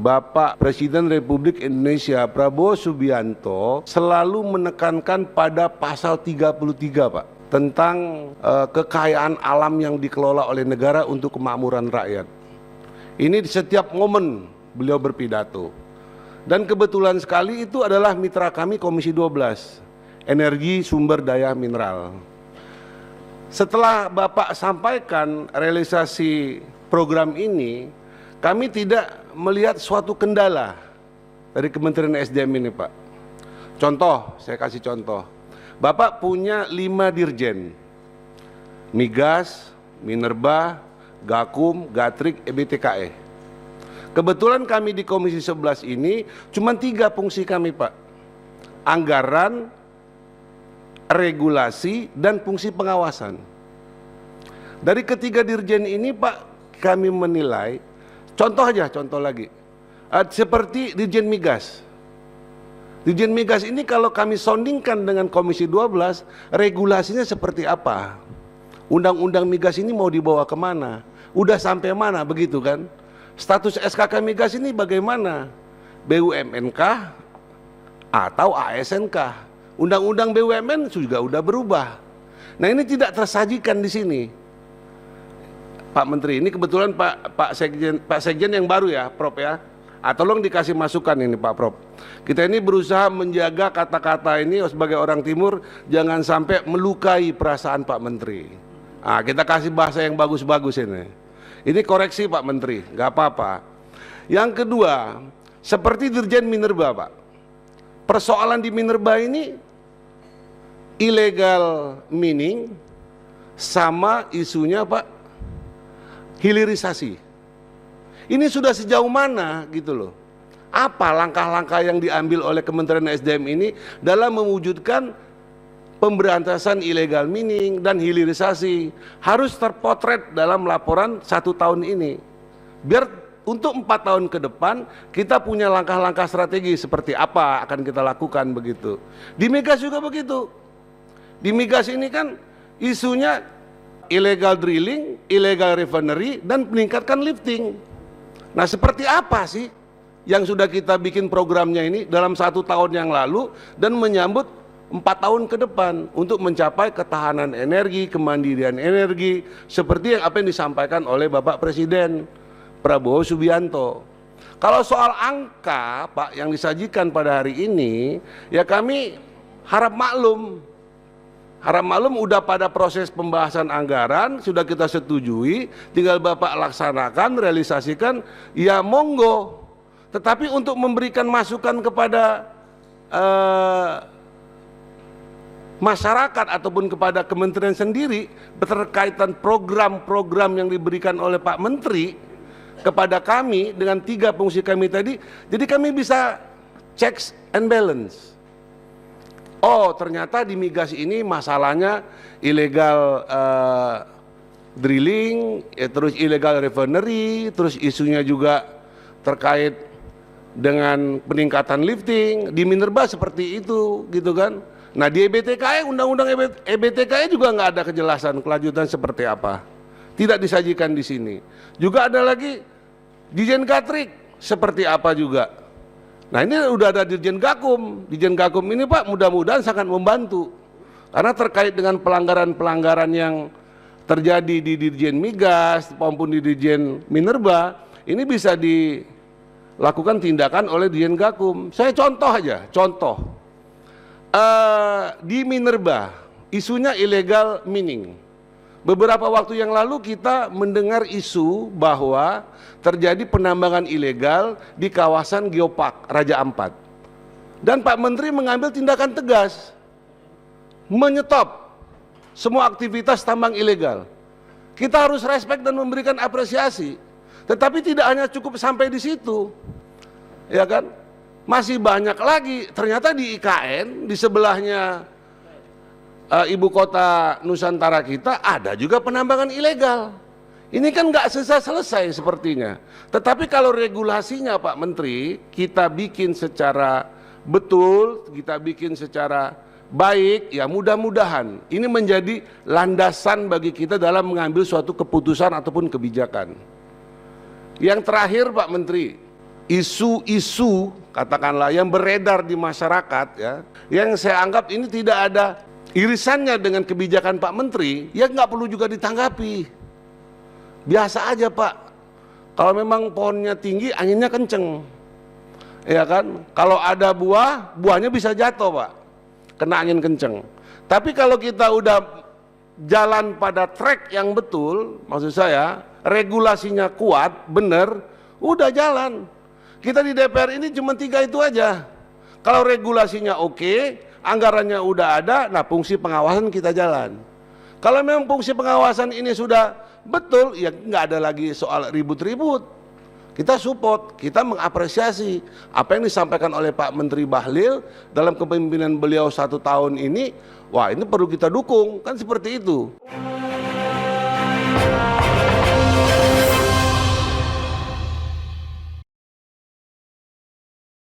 Bapak Presiden Republik Indonesia Prabowo Subianto selalu menekankan pada pasal 33, Pak, tentang kekayaan alam yang dikelola oleh negara untuk kemakmuran rakyat. Ini di setiap momen beliau berpidato. Dan kebetulan sekali itu adalah mitra kami Komisi 12, Energi Sumber Daya Mineral. Setelah Bapak sampaikan realisasi program ini, kami tidak melihat suatu kendala dari Kementerian SDM ini, Pak. Contoh, saya kasih contoh. Bapak punya 5 dirjen, Migas, Minerba, Gakum, Gatrik, EBTKE. Kebetulan kami di Komisi 11 ini cuma 3 fungsi kami, Pak. Anggaran, regulasi, dan fungsi pengawasan. Dari ketiga dirjen ini, Pak, kami menilai, contoh lagi, seperti Dirjen Migas. Dirjen Migas ini kalau kami soundingkan dengan Komisi 12, regulasinya seperti apa? Undang-undang migas ini mau dibawa kemana? Udah sampai mana, begitu kan? Status SKK migas ini bagaimana? BUMN kah? Atau ASN kah? Undang-undang BUMN juga udah berubah. Nah, ini tidak tersajikan di sini. Pak Menteri, ini kebetulan Pak Sekjen yang baru ya, Prof ya. Tolong dikasih masukan ini Pak Prof. Kita ini berusaha menjaga kata-kata ini sebagai orang Timur jangan sampai melukai perasaan Pak Menteri. Kita kasih bahasa yang bagus-bagus ini. Ini koreksi Pak Menteri, nggak apa-apa. Yang kedua, seperti Dirjen Minerba, Pak. Persoalan di Minerba ini illegal mining sama isunya, Pak, hilirisasi. Ini sudah sejauh mana gitu loh. Apa langkah-langkah yang diambil oleh Kementerian SDM ini dalam mewujudkan pemberantasan illegal mining dan hilirisasi harus terpotret dalam laporan 1 tahun ini. Biar untuk 4 tahun ke depan kita punya langkah-langkah strategi seperti apa akan kita lakukan begitu. Di Migas juga begitu. Di Migas ini kan isunya illegal drilling, illegal refinery, dan meningkatkan lifting. Nah, seperti apa sih yang sudah kita bikin programnya ini dalam 1 tahun yang lalu dan menyambut 4 tahun ke depan untuk mencapai ketahanan energi, kemandirian energi, seperti apa yang disampaikan oleh Bapak Presiden Prabowo Subianto. Kalau soal angka, Pak, yang disajikan pada hari ini, ya kami harap maklum udah pada proses pembahasan anggaran, sudah kita setujui, tinggal Bapak laksanakan, realisasikan, ya monggo. Tetapi untuk memberikan masukan kepada masyarakat ataupun kepada kementerian sendiri berkaitan program-program yang diberikan oleh Pak Menteri kepada kami dengan 3 fungsi kami tadi, jadi kami bisa checks and balance. Oh, ternyata di migas ini masalahnya illegal drilling, terus illegal refinery, terus isunya juga terkait dengan peningkatan lifting. Di Minerba seperti itu, gitu kan. Nah, di EBTKE, undang-undang EBTKE juga nggak ada kejelasan kelanjutan seperti apa. Tidak disajikan di sini. Juga ada lagi Dirjen Gatrik, seperti apa juga. Nah, ini udah ada Dirjen Gakum. Dirjen Gakum ini, Pak, mudah-mudahan sangat membantu. Karena terkait dengan pelanggaran-pelanggaran yang terjadi di Dirjen Migas maupun di Dirjen Minerba, ini bisa dilakukan tindakan oleh Dirjen Gakum. Saya contoh aja, di Minerba, isunya illegal mining. Beberapa waktu yang lalu kita mendengar isu bahwa terjadi penambangan ilegal di kawasan Geopark Raja Ampat. Dan Pak Menteri mengambil tindakan tegas, menyetop semua aktivitas tambang ilegal. Kita harus respect dan memberikan apresiasi. Tetapi tidak hanya cukup sampai di situ, ya kan? Masih banyak lagi. Ternyata di IKN, di sebelahnya ibu kota Nusantara kita, ada juga penambangan ilegal. Ini kan nggak selesai sepertinya. Tetapi kalau regulasinya, Pak Menteri, kita bikin secara betul, kita bikin secara baik, ya mudah-mudahan ini menjadi landasan bagi kita dalam mengambil suatu keputusan ataupun kebijakan. Yang terakhir, Pak Menteri, isu-isu katakanlah yang beredar di masyarakat ya, yang saya anggap ini tidak ada irisannya dengan kebijakan Pak Menteri, ya nggak perlu juga ditanggapi. Biasa aja Pak, kalau memang pohonnya tinggi, anginnya kenceng, ya kan? Kalau ada buah, buahnya bisa jatuh Pak, kena angin kenceng. Tapi kalau kita udah jalan pada track yang betul, maksud saya regulasinya kuat, bener, udah jalan. Kita di DPR ini cuma 3 itu aja. Kalau regulasinya oke, anggarannya udah ada, nah fungsi pengawasan kita jalan. Kalau memang fungsi pengawasan ini sudah betul, ya nggak ada lagi soal ribut-ribut. Kita support, kita mengapresiasi apa yang disampaikan oleh Pak Menteri Bahlil dalam kepemimpinan beliau 1 tahun ini. Wah, ini perlu kita dukung, kan seperti itu.